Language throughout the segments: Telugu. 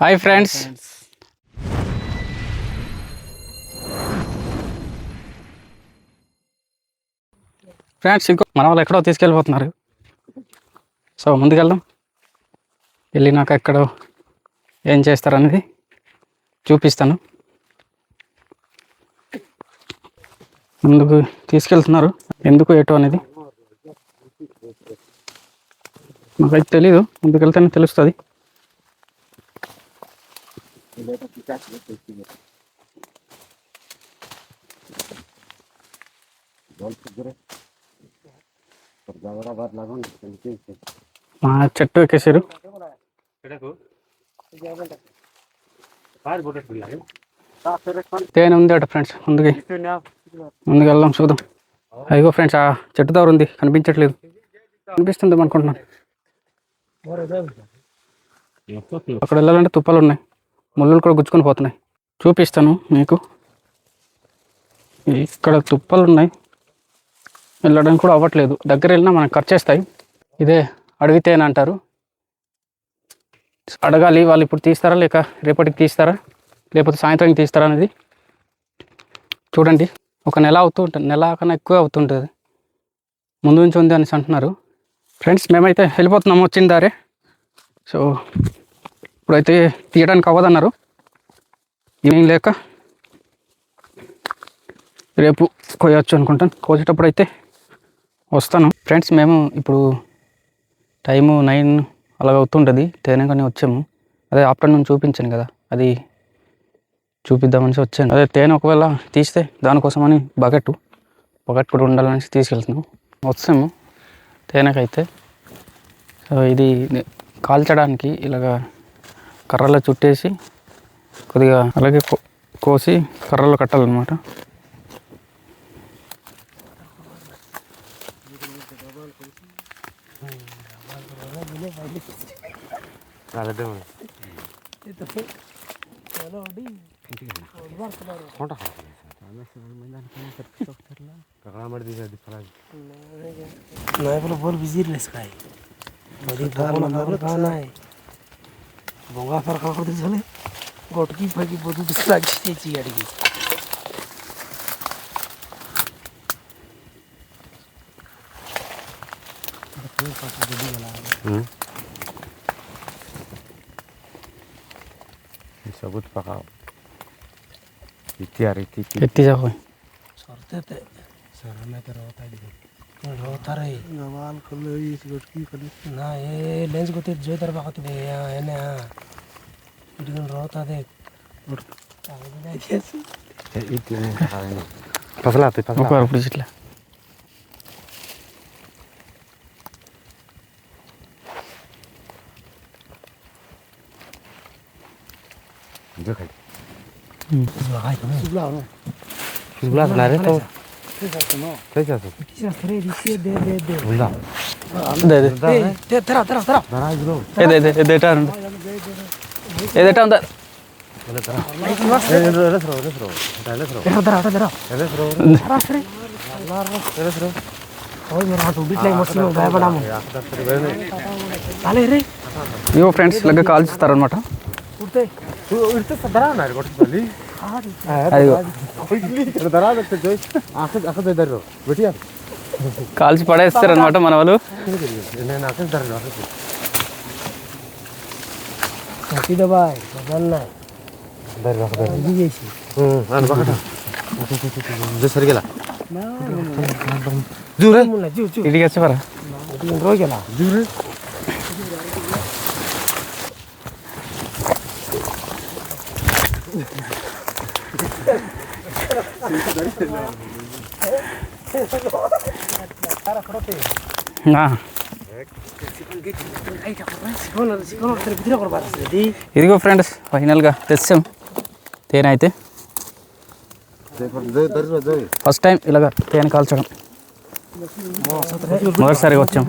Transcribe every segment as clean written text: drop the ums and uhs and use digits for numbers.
Hi friends. ఇంకో మన వాళ్ళు ఎక్కడో తీసుకెళ్ళిపోతున్నారు. సో ముందుకెళ్దాం. వెళ్ళినాక ఎక్కడో ఏం చేస్తారనేది చూపిస్తాను. ముందుకు తీసుకెళ్తున్నారు, ఎందుకు ఏటో అనేది నాకైతే తెలీదు. ముందుకెళ్తేనే తెలుస్తుంది. మా చెట్టు ఎక్కేసారు. తేనె ఉంది అట ఫ్రెండ్స్. ముందుకు వెళ్దాం, చూద్దాం. అయ్యో ఫ్రెండ్స్, ఆ చెట్టు దగ్గర ఉంది, కనిపించట్లేదు. కనిపిస్తుంది అనుకుంటున్నాను. అక్కడ వెళ్ళాలంటే తుప్పలు ఉన్నాయి, ముళ్ళులు కూడా గుచ్చుకొని పోతున్నాయి. చూపిస్తాను మీకు. ఇక్కడ తుప్పలు ఉన్నాయి, వెళ్ళడానికి కూడా అవ్వట్లేదు. దగ్గర వెళ్ళినా మనకు ఖర్చు చేస్తాయి. ఇదే అడవి తేనె అంటారు. అడగాలి వాళ్ళు ఇప్పుడు తీస్తారా, లేక రేపటికి తీస్తారా, లేకపోతే సాయంత్రానికి తీస్తారా అనేది. చూడండి, ఒక నెల అవుతుంటుంది, నెల కన్నా ఎక్కువ అవుతుంటుంది. ముందు నుంచి ఉంది అనేసి అంటున్నారు. ఫ్రెండ్స్, మేమైతే వెళ్ళిపోతున్నాము, వచ్చిన దారే. సో ఇప్పుడైతే తీయడానికి అవ్వదన్నారు. ఈవినింగ్ లేక రేపు కోయవచ్చు అనుకుంటాను. కోసేటప్పుడు అయితే వస్తాను. ఫ్రెండ్స్, మేము ఇప్పుడు టైము 9 అలాగ అవుతుంటుంది. తేనె కానీ వచ్చాము. అదే ఆఫ్టర్నూన్ చూపించాను కదా, అది చూపిద్దామని వచ్చాను. అదే తేనె ఒకవేళ తీస్తే దానికోసమని బకెట్ కూడా ఉండాలనేసి తీసుకెళ్తున్నాం. వచ్చాము తేనెకైతే. సో ఇది కాల్చడానికి ఇలాగ కర్రలో చుట్టేసి కొద్దిగా అలాగే కోసి కర్రలో కట్టాలన్నమాట. বগা ফৰকা কৰি দিছিলে গটকি ফাকি বধু লাগিছে আড়ি सबूत पकाओ इत्यार ఎత్తి జాపోయి सरते सर में तो रोता रे नवाल कले इस गटकी कले ना ये लेंस को ते जो तरफ आते बे है ना इधर रोता दे इतने पसला ఒక అప్పుడు ఇట్లా जो खाई सुबला ना रे तो कैसा तो किसी तरह दिखे दे बुला దే तेरा दरा ब्रो ఎదేటా ఉందా. ఇవో ఫ్రెండ్స్, ఇలాగ కాల్చుతారనమాట. కాల్చి పడేస్తారనమాట మన వాళ్ళు. ఇడికి వచ్చి పరా ఇదిగో ఫ్రెండ్స్, ఫైనల్గా తెచ్చాం తేనె. అయితే ఫస్ట్ టైం ఇలాగ తేనె కాల్చడం, మొదటిసారిగా వచ్చాం.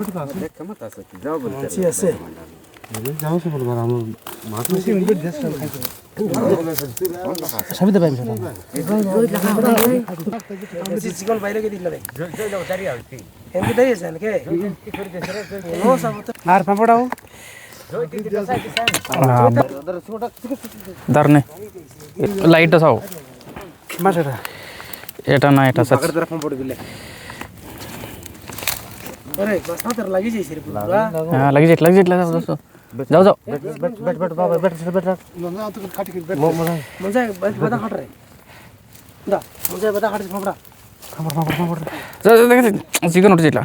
সবিতা পাইম চিকন বাইরে কে দিলে এমনি দাঁড়িয়ে আছেন কে আর পাপড়াও ధరనే లైట్ సావు ఏటన్నా ఏటా సచ్ लगेज जाओ जाओ चिकन उठ इट्ला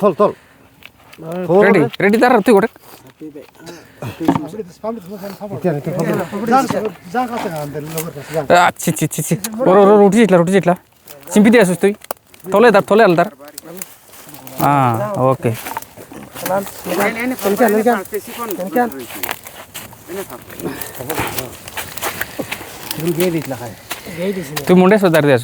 थोल थोल रेडी रेडी तार तू गोटे ची ची ची ची उठी इट्ला चिंपी दिया सुस्तु थोले अलतार ఓకే तू मुंडे सुधार दिया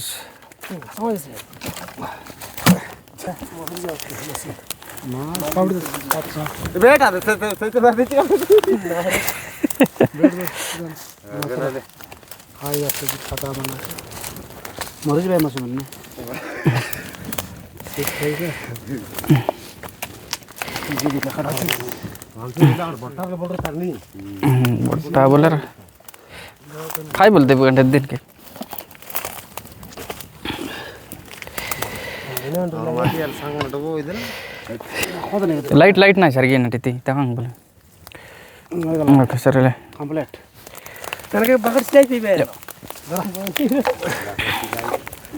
बट्टा बोले खाई बोलते घंटे दिन के लाइट लाइट ना सर नटी तक बोले ओके सर కంప్లీట్ తనకి బకెట్ స్టేజ్ అయిపోయారు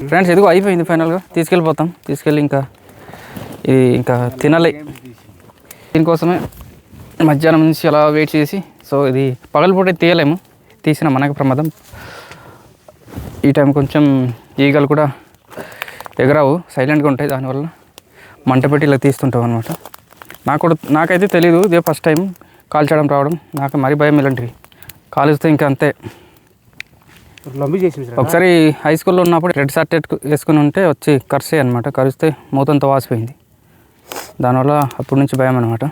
ఫ్రెండ్స్ ఇదిగో అయిపోయింది ఫైనల్గా తీసుకెళ్ళిపోతాం తీసుకెళ్ళి ఇంకా తినాలి దీనికోసమే మధ్యాహ్నం నుంచి అలా వెయిట్ చేసి సో ఇది పగలపూట తీయలేము తీసిన మనకు ప్రమాదం ఈ టైం కొంచెం ఈగలు కూడా ఎగరావు సైలెంట్గా ఉంటాయి దానివల్ల మంట పెట్టి ఇలా తీస్తుంటాం అనమాట నాకైతే తెలీదు ఇదే ఫస్ట్ టైం కాల్చడం రావడం నాకు మరీ భయం ఇలాంటివి కాలుస్తే ఇంకా అంతే ఒకసారి హై స్కూల్లో ఉన్నప్పుడు రెడ్ షర్ట్ వేసుకుని ఉంటే వచ్చి కరిసాయి అనమాట కరిస్తే మూతంతా వాసిపోయింది దానివల్ల అప్పటి నుంచి భయం అనమాట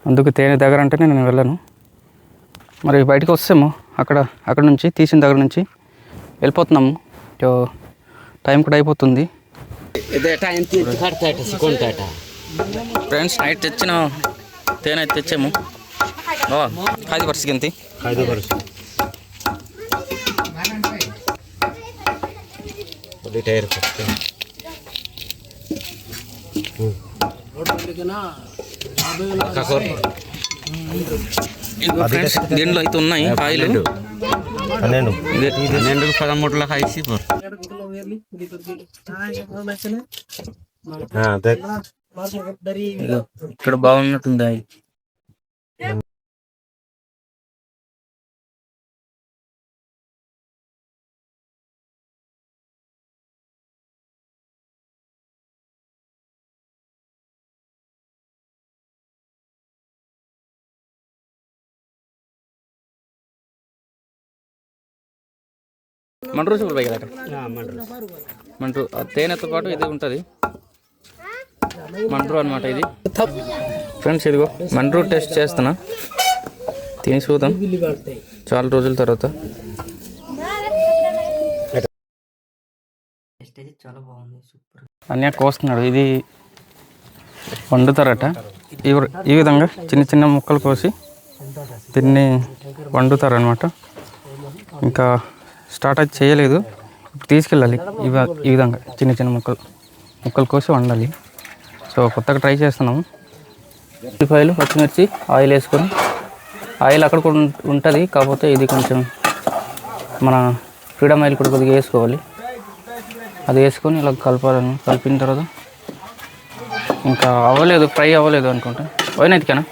అందుకు తేనె దగ్గర అంటేనే నేను వెళ్ళాను మరి బయటకు వస్తాము అక్కడ నుంచి తీసిన దగ్గర నుంచి వెళ్ళిపోతున్నాము టైం కూడా అయిపోతుంది ఫ్రెండ్స్ నైట్ తెచ్చిన తేనె అయితే తెచ్చాము ఖాదీ పరిస్థితి ఎంత దీంట్లో అయితే ఉన్నాయి కాయలు 12 కాయసి ఇక్కడ బాగున్నట్టుంది మండ్రూ చూపులు పైకి మండ్రూ తేనెతో పాటు ఇది ఉంటుంది మండ్రూ అనమాట ఇది ఫ్రెండ్స్ ఇదిగో మండ్రూ టెస్ట్ చేస్తున్నా తిని చూద్దాం చాలా రోజుల తర్వాత అన్నీ కోస్తున్నాడు ఇది వండుతారట ఈ విధంగా చిన్న చిన్న ముక్కలు కోసి దీన్ని వండుతారనమాట ఇంకా స్టార్ట్ అయితే చేయలేదు తీసుకెళ్ళాలి ఈ విధంగా చిన్న చిన్న ముక్కలు కోసి వండాలి సో కొత్తగా ట్రై చేస్తున్నాము ఉల్లిపాయలు పచ్చిమిర్చి ఆయిల్ వేసుకొని ఆయిల్ అక్కడ కూడా ఉంటుంది కాకపోతే ఇది కొంచెం మన ఫ్రీడమ్ ఆయిల్ కూడా కొద్దిగా వేసుకోవాలి అది వేసుకొని ఇలా కలిపిన తర్వాత ఇంకా ఫ్రై అవ్వలేదు అనుకుంటా పోయినది కదా